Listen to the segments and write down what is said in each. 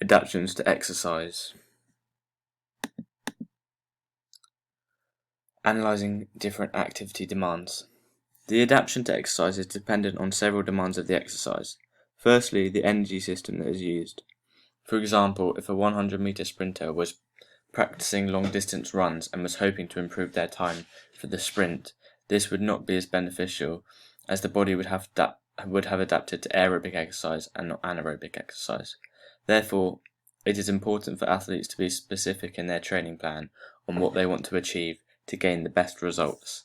Adaptations to exercise. Analysing different activity demands. The adaptation to exercise is dependent on several demands of the exercise. Firstly, the energy system that is used. For example, if a 100-meter sprinter was practicing long-distance runs and was hoping to improve their time for the sprint, this would not be as beneficial, as the body would have adapted to aerobic exercise and not anaerobic exercise. Therefore, it is important for athletes to be specific in their training plan on what they want to achieve to gain the best results.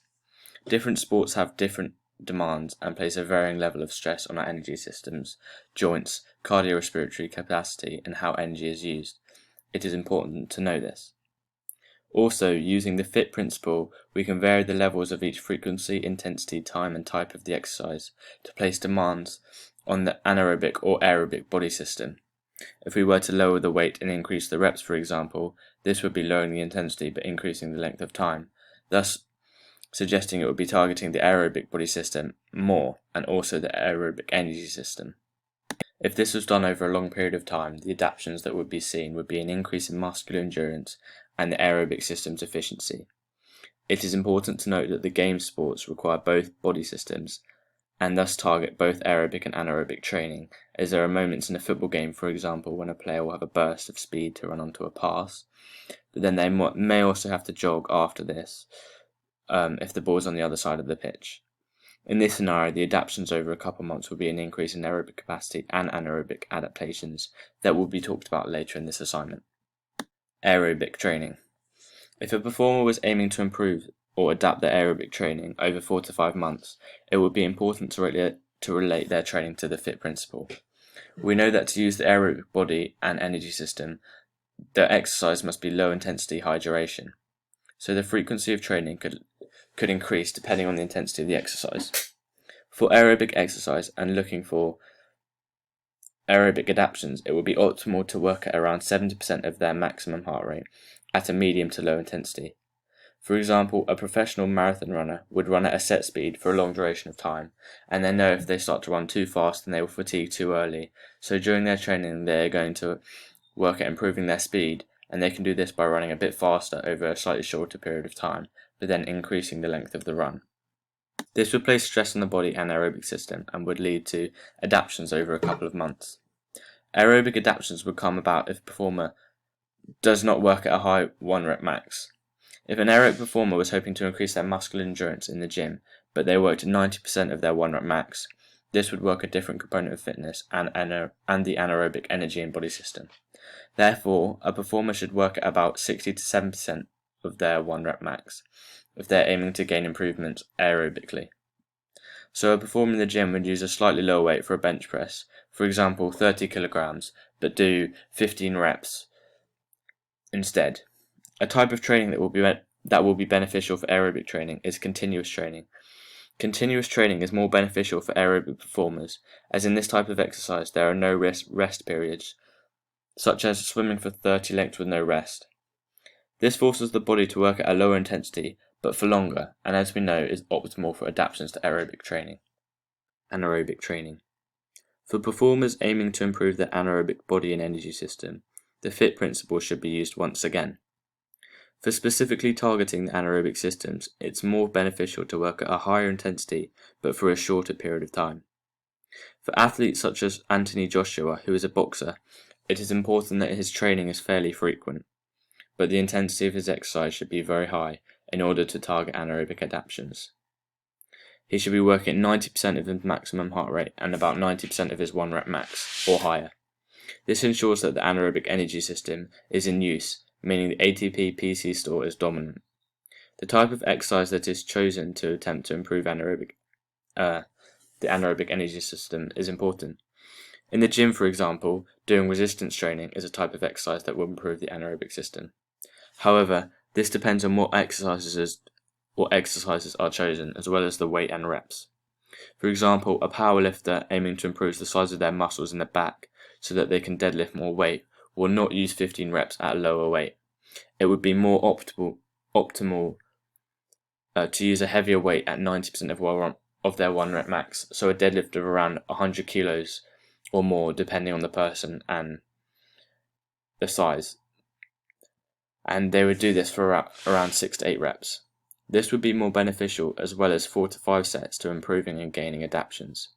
Different sports have different demands and place a varying level of stress on our energy systems, joints, cardiorespiratory capacity, and how energy is used. It is important to know this. Also, using the FIT principle, we can vary the levels of each frequency, intensity, time, and type of the exercise to place demands on the anaerobic or aerobic body system. If we were to lower the weight and increase the reps, for example, this would be lowering the intensity but increasing the length of time, thus suggesting it would be targeting the aerobic body system more and also the aerobic energy system. If this was done over a long period of time, the adaptations that would be seen would be an increase in muscular endurance and the aerobic system's efficiency. It is important to note that the game sports require both body systems and thus target both aerobic and anaerobic training, as there are moments in a football game, for example, when a player will have a burst of speed to run onto a pass, but then they may also have to jog after this if the ball is on the other side of the pitch. In this scenario, the adaptations over a couple of months will be an increase in aerobic capacity and anaerobic adaptations that will be talked about later in this assignment. Aerobic training. If a performer was aiming to improve or adapt their aerobic training over 4 to 5 months, it would be important to relate their training to the FIT principle. We know that to use the aerobic body and energy system, the exercise must be low intensity, high duration. So the frequency of training could increase depending on the intensity of the exercise. For aerobic exercise and looking for aerobic adaptations, it would be optimal to work at around 70% of their maximum heart rate at a medium to low intensity. For example, a professional marathon runner would run at a set speed for a long duration of time, and they know if they start to run too fast then they will fatigue too early, so during their training they are going to work at improving their speed, and they can do this by running a bit faster over a slightly shorter period of time, but then increasing the length of the run. This would place stress on the body and aerobic system and would lead to adaptations over a couple of months. Aerobic adaptations would come about if a performer does not work at a high 1 rep max. If an aerobic performer was hoping to increase their muscular endurance in the gym, but they worked at 90% of their 1 rep max, this would work a different component of fitness and the anaerobic energy and body system. Therefore, a performer should work at about 60 to 7% of their 1 rep max if they are aiming to gain improvements aerobically. So a performer in the gym would use a slightly lower weight for a bench press, for example 30 kilograms, but do 15 reps instead. A type of training that will be beneficial for aerobic training is continuous training. Continuous training is more beneficial for aerobic performers, as in this type of exercise there are no rest periods, such as swimming for 30 lengths with no rest. This forces the body to work at a lower intensity, but for longer, and as we know is optimal for adaptations to aerobic training. Anaerobic training. For performers aiming to improve their anaerobic body and energy system, the FIT principle should be used once again. For specifically targeting the anaerobic systems, it's more beneficial to work at a higher intensity, but for a shorter period of time. For athletes such as Anthony Joshua, who is a boxer, it is important that his training is fairly frequent, but the intensity of his exercise should be very high in order to target anaerobic adaptations. He should be working at 90% of his maximum heart rate and about 90% of his 1 rep max, or higher. This ensures that the anaerobic energy system is in use, meaning the ATP-PC store is dominant. The type of exercise that is chosen to attempt to improve the anaerobic energy system is important. In the gym, for example, doing resistance training is a type of exercise that will improve the anaerobic system. However, this depends on what exercises are chosen, as well as the weight and reps. For example, a powerlifter aiming to improve the size of their muscles in the back so that they can deadlift more weight will not use 15 reps at a lower weight. It would be more optimal to use a heavier weight at 90% of their 1 rep max, so a deadlift of around 100 kilos or more depending on the person and the size, and they would do this for around 6 to 8 reps. This would be more beneficial, as well as 4 to 5 sets to improving and gaining adaptations.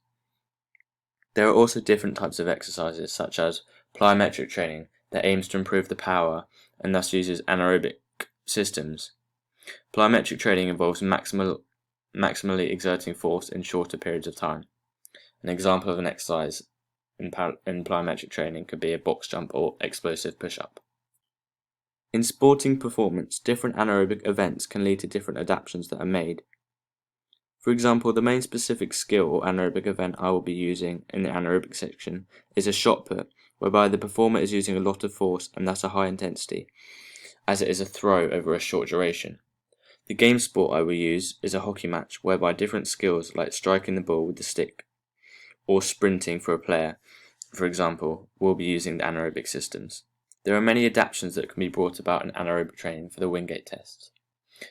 There are also different types of exercises, such as plyometric training, that aims to improve the power and thus uses anaerobic systems. Plyometric training involves maximally exerting force in shorter periods of time. An example of an exercise in plyometric training could be a box jump or explosive push-up. In sporting performance, different anaerobic events can lead to different adaptations that are made. For example, the main specific skill or anaerobic event I will be using in the anaerobic section is a shot put, whereby the performer is using a lot of force and thus a high intensity, as it is a throw over a short duration. The game sport I will use is a hockey match, whereby different skills like striking the ball with the stick or sprinting for a player, for example, will be using the anaerobic systems. There are many adaptations that can be brought about in anaerobic training for the Wingate test.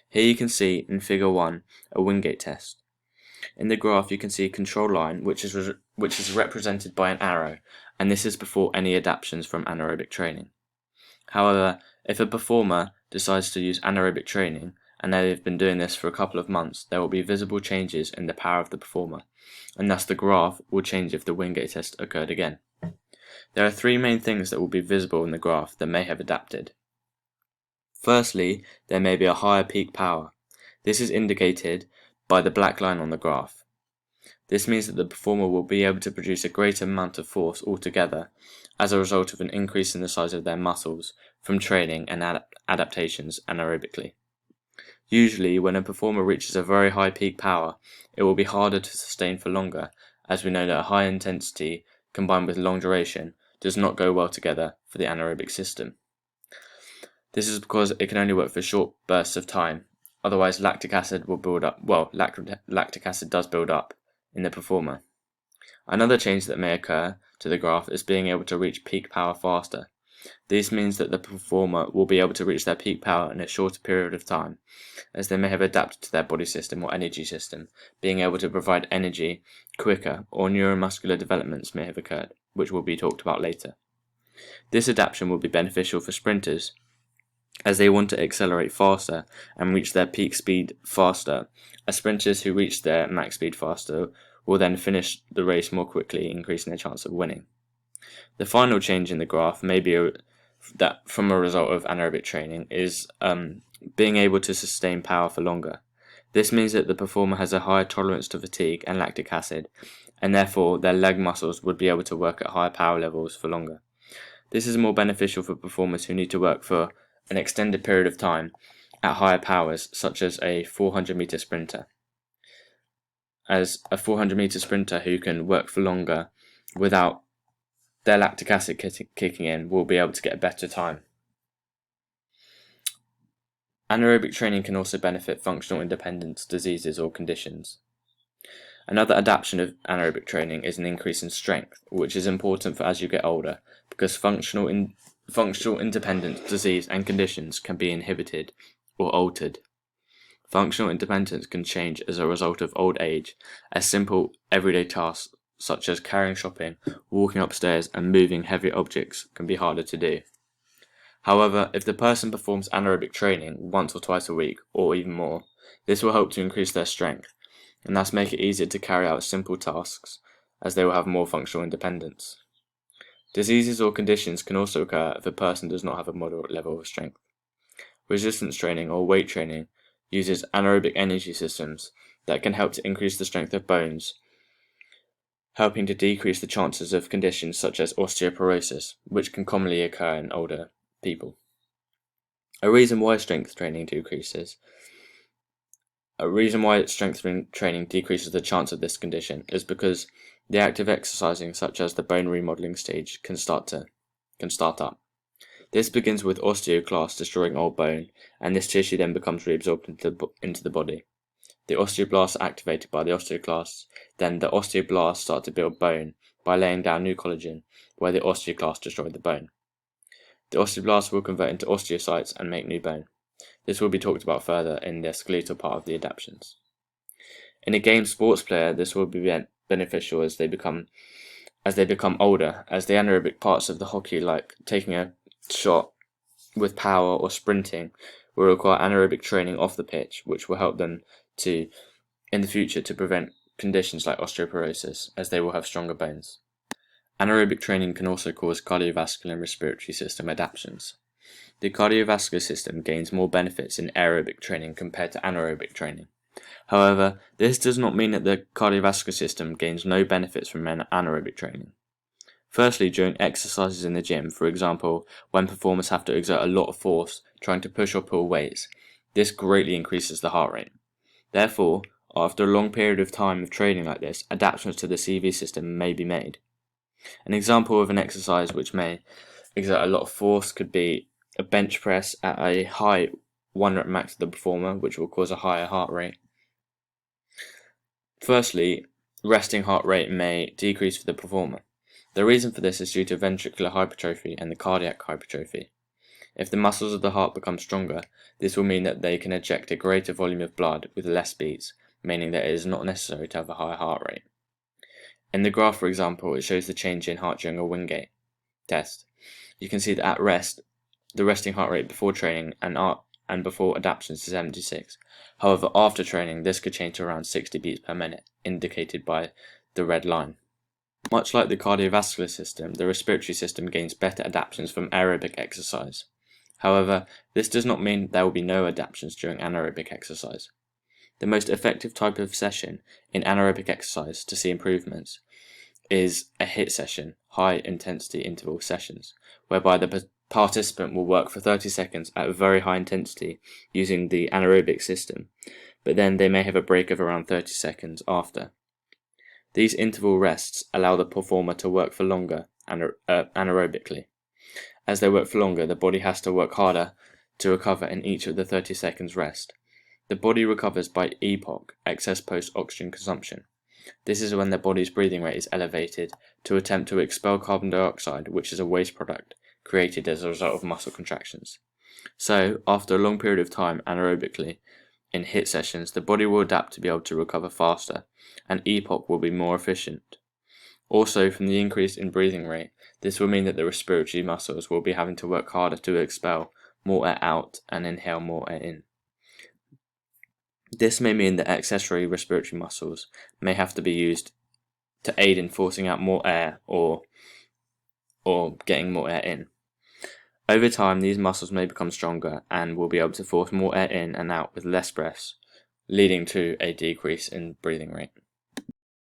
Here you can see in figure 1 a Wingate test. In the graph you can see a control line which is represented by an arrow, and this is before any adaptations from anaerobic training. However, if a performer decides to use anaerobic training and they have been doing this for a couple of months, there will be visible changes in the power of the performer, and thus the graph will change if the Wingate test occurred again. There are 3 main things that will be visible in the graph that may have adapted. Firstly, there may be a higher peak power. This is indicated by the black line on the graph. This means that the performer will be able to produce a greater amount of force altogether as a result of an increase in the size of their muscles from training and adaptations anaerobically. Usually, when a performer reaches a very high peak power, it will be harder to sustain for longer, as we know that a high intensity combined with long duration does not go well together for the anaerobic system. This is because it can only work for short bursts of time, otherwise lactic acid will build up. Lactic acid does build up in the performer. Another change that may occur to the graph is being able to reach peak power faster. This means that the performer will be able to reach their peak power in a shorter period of time, as they may have adapted to their body system or energy system, being able to provide energy quicker, or neuromuscular developments may have occurred, which will be talked about later. This adaptation will be beneficial for sprinters, as they want to accelerate faster and reach their peak speed faster, as sprinters who reach their max speed faster will then finish the race more quickly, increasing their chance of winning. The final change in the graph may be that from a result of anaerobic training is being able to sustain power for longer. This means that the performer has a higher tolerance to fatigue and lactic acid, and therefore their leg muscles would be able to work at higher power levels for longer. This is more beneficial for performers who need to work for an extended period of time at higher powers, such as a 400-meter sprinter. As a 400-meter sprinter who can work for longer without their lactic acid kicking in will be able to get a better time. Anaerobic training can also benefit functional independence diseases or conditions. Another adaptation of anaerobic training is an increase in strength, which is important for as you get older, because functional independence disease and conditions can be inhibited or altered. Functional independence can change as a result of old age, as simple everyday tasks such as carrying shopping, walking upstairs, and moving heavy objects can be harder to do. However, if the person performs anaerobic training once or twice a week, or even more, this will help to increase their strength, and thus make it easier to carry out simple tasks, as they will have more functional independence. Diseases or conditions can also occur if a person does not have a moderate level of strength. Resistance training or weight training uses anaerobic energy systems that can help to increase the strength of bones, helping to decrease the chances of conditions such as osteoporosis, which can commonly occur in older people. A reason why strength training decreases the chance of this condition is because the active exercising, such as the bone remodeling stage, can start up. This begins with osteoclasts destroying old bone, and this tissue then becomes reabsorbed into the body. The osteoblasts are activated by the osteoclasts, then the osteoblasts start to build bone by laying down new collagen where the osteoclasts destroy the bone. The osteoblasts will convert into osteocytes and make new bone. This will be talked about further in the skeletal part of the adaptations. In a game sports player, this will be beneficial as they become older, as the anaerobic parts of the hockey, like taking a shot with power or sprinting will require anaerobic training off the pitch, which will help them to, in the future, to prevent conditions like osteoporosis, as they will have stronger bones. Anaerobic training can also cause cardiovascular and respiratory system adaptations. The cardiovascular system gains more benefits in aerobic training compared to anaerobic training. However, this does not mean that the cardiovascular system gains no benefits from anaerobic training. Firstly, during exercises in the gym, for example, when performers have to exert a lot of force trying to push or pull weights, this greatly increases the heart rate. Therefore, after a long period of time of training like this, adaptations to the CV system may be made. An example of an exercise which may exert a lot of force could be a bench press at a high 1 rep max of the performer, which will cause a higher heart rate. Firstly, resting heart rate may decrease for the performer. The reason for this is due to ventricular hypertrophy and the cardiac hypertrophy. If the muscles of the heart become stronger, this will mean that they can eject a greater volume of blood with less beats, meaning that it is not necessary to have a high heart rate. In the graph, for example, it shows the change in heart during a Wingate test. You can see that at rest, the resting heart rate before training and before adaptations is 76. However, after training, this could change to around 60 beats per minute, indicated by the red line. Much like the cardiovascular system, the respiratory system gains better adaptations from aerobic exercise. However, this does not mean there will be no adaptations during anaerobic exercise. The most effective type of session in anaerobic exercise to see improvements is a HIIT session, high intensity interval sessions, whereby the participant will work for 30 seconds at very high intensity using the anaerobic system, but then they may have a break of around 30 seconds after. These interval rests allow the performer to work for longer anaerobically. As they work for longer, the body has to work harder to recover in each of the 30 seconds rest. The body recovers by EPOC, excess post-oxygen consumption. This is when the body's breathing rate is elevated to attempt to expel carbon dioxide, which is a waste product created as a result of muscle contractions. So, after a long period of time anaerobically, in HIIT sessions, the body will adapt to be able to recover faster, and EPOC will be more efficient. Also, from the increase in breathing rate, this will mean that the respiratory muscles will be having to work harder to expel more air out and inhale more air in. This may mean that accessory respiratory muscles may have to be used to aid in forcing out more air or getting more air in. Over time, these muscles may become stronger and will be able to force more air in and out with less breaths, leading to a decrease in breathing rate.